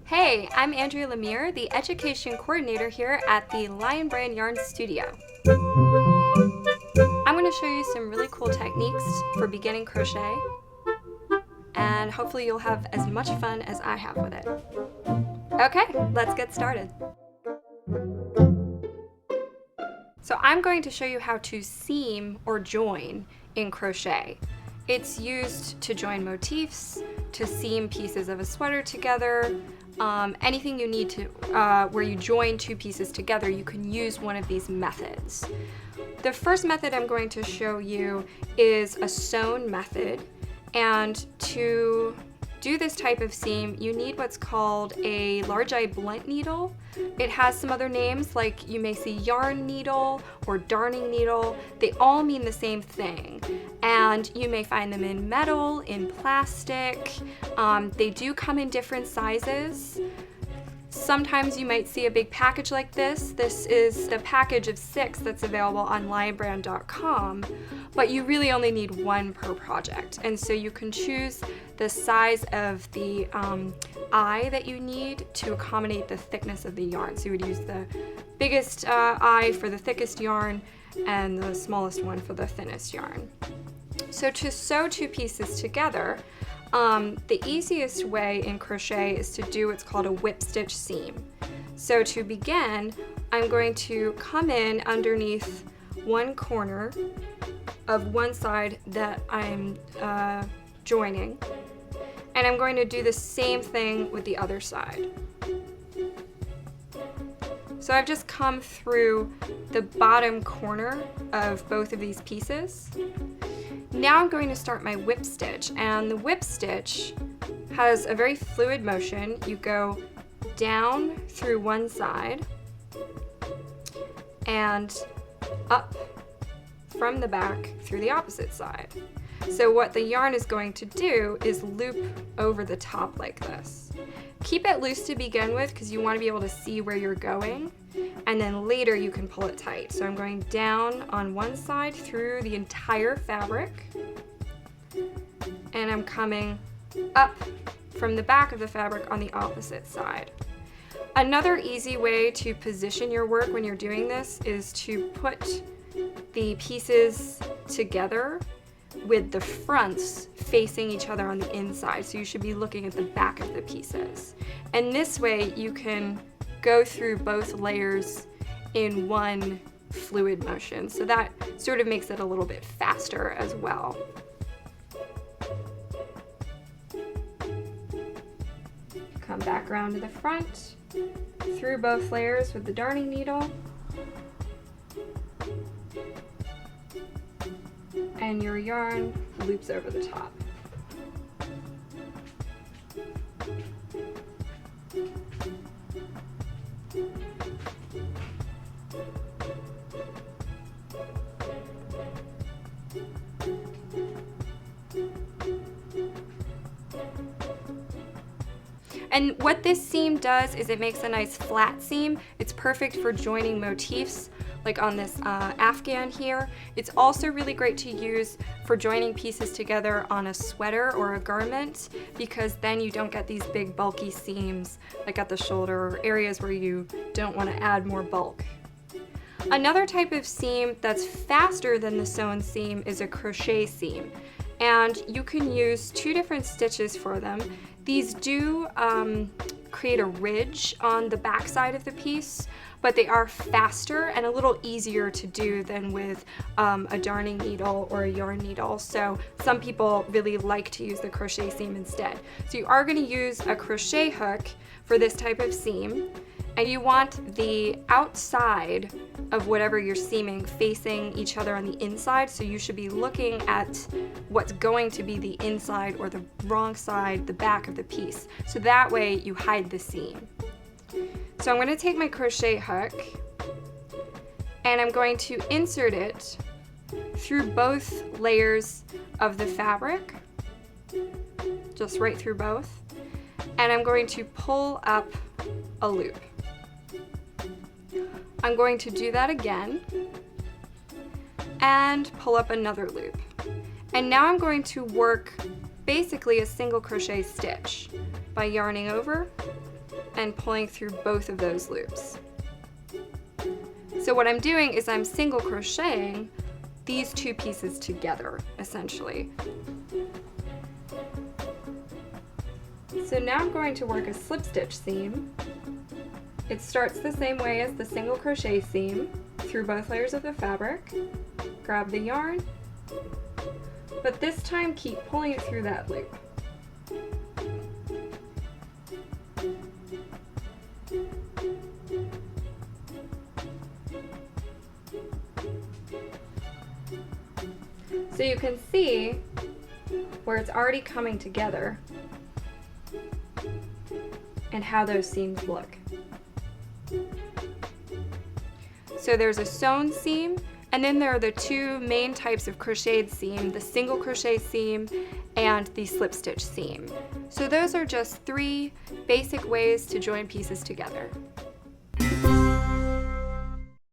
Hey, I'm Andrea Lemire, the Education Coordinator here at the Lion Brand Yarn Studio. I'm going to show you some really cool techniques for beginning crochet, and hopefully you'll have as much fun as I have with it. Okay, let's get started. So I'm going to show you how to seam or join in crochet. It's used to join motifs, to seam pieces of a sweater together, anything you need to, where you join two pieces together, you can use one of these methods. The first method I'm going to show you is a sewn method, and to do this type of seam, you need what's called a large eye blunt needle. It has some other names, like you may see yarn needle or darning needle. They all mean the same thing, and you may find them in metal, in plastic. They do come in different sizes. Sometimes you might see a big package like this. This is the package of 6 that's available on lionbrand.com, but you really only need 1 per project. And so you can choose the size of the eye that you need to accommodate the thickness of the yarn. So you would use the biggest eye for the thickest yarn and the smallest one for the thinnest yarn. So to sew 2 pieces together, the easiest way in crochet is to do what's called a whip stitch seam. So to begin, I'm going to come in underneath one corner of one side that I'm joining, and I'm going to do the same thing with the other side. So I've just come through the bottom corner of both of these pieces. Now I'm going to start my whip stitch, and the whip stitch has a very fluid motion. You go down through one side and up from the back through the opposite side. So what the yarn is going to do is loop over the top like this. Keep it loose to begin with because you want to be able to see where you're going, and then later you can pull it tight. So I'm going down on one side through the entire fabric, and I'm coming up from the back of the fabric on the opposite side. Another easy way to position your work when you're doing this is to put the pieces together with the fronts facing each other on the inside. So you should be looking at the back of the pieces. And this way you can go through both layers in one fluid motion. So that sort of makes it a little bit faster as well. Come back around to the front, through both layers with the darning needle, and your yarn loops over the top. And what this seam does is it makes a nice flat seam. It's perfect for joining motifs, like on this afghan here. It's also really great to use for joining pieces together on a sweater or a garment, because then you don't get these big bulky seams like at the shoulder or areas where you don't want to add more bulk. Another type of seam that's faster than the sewn seam is a crochet seam, and you can use 2 different stitches for them. These do create a ridge on the back side of the piece, but they are faster and a little easier to do than with a darning needle or a yarn needle. So some people really like to use the crochet seam instead. So you are going to use a crochet hook for this type of seam, and you want the outside of whatever you're seaming facing each other on the inside. So you should be looking at what's going to be the inside or the wrong side, the back of the piece. So that way you hide the seam. So I'm going to take my crochet hook and I'm going to insert it through both layers of the fabric, just right through both, and I'm going to pull up a loop. I'm going to do that again and pull up another loop. And now I'm going to work basically a single crochet stitch by yarning over and pulling through both of those loops. So what I'm doing is I'm single crocheting these two pieces together, essentially. So now I'm going to work a slip stitch seam. It starts the same way as the single crochet seam, through both layers of the fabric. Grab the yarn, but this time keep pulling it through that loop. So you can see where it's already coming together and how those seams look. So there's a sewn seam, and then there are the two main types of crocheted seam, the single crochet seam and the slip stitch seam. So those are just three basic ways to join pieces together.